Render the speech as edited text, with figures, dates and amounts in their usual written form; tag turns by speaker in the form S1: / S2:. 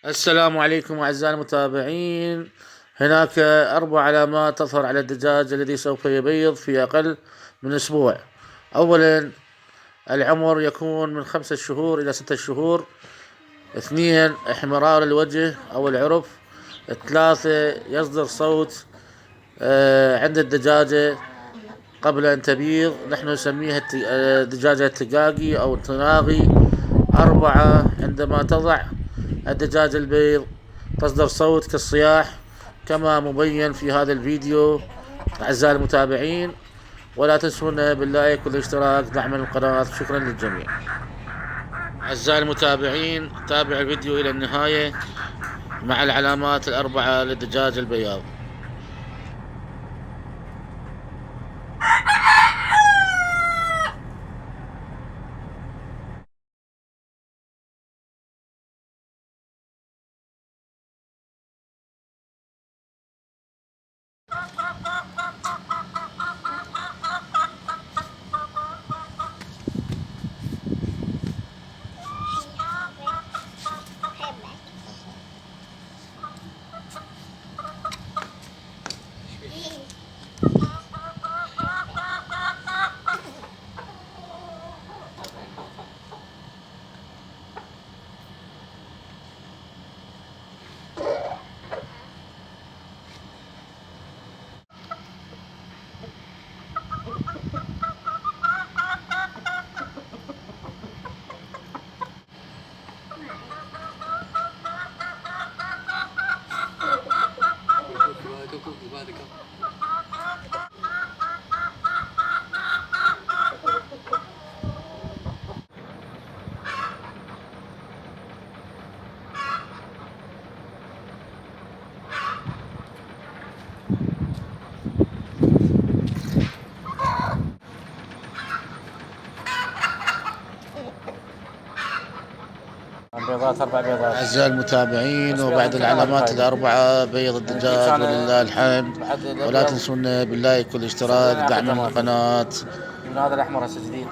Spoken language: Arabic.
S1: السلام عليكم أعزائي المتابعين. هناك 4 علامات تظهر على الدجاج الذي سوف يبيض في أقل من أسبوع. أولا، العمر يكون من 5 شهور إلى 6 شهور. 2، احمرار الوجه أو العرف. 3، يصدر صوت عند الدجاجة قبل أن تبيض، نحن نسميها دجاجة التقاقي أو التناغي. 4، عندما تضع الدجاج البيض تصدر صوت كالصياح كما مبين في هذا الفيديو. أعزائي المتابعين، ولا تنسونا باللايك والاشتراك دعما للقناة. شكرا للجميع. أعزائي المتابعين، تابع الفيديو إلى النهاية مع العلامات ال4 للدجاج البياض.
S2: بيضات 4 بيضات.
S1: أعزائي المتابعين، وبعد العلامات ال4 بيض الدجاج ولله الحمد. ولا تنسونا باللايك والاشتراك دعما للقناة.
S2: من هذا الأحمر هسه جديد.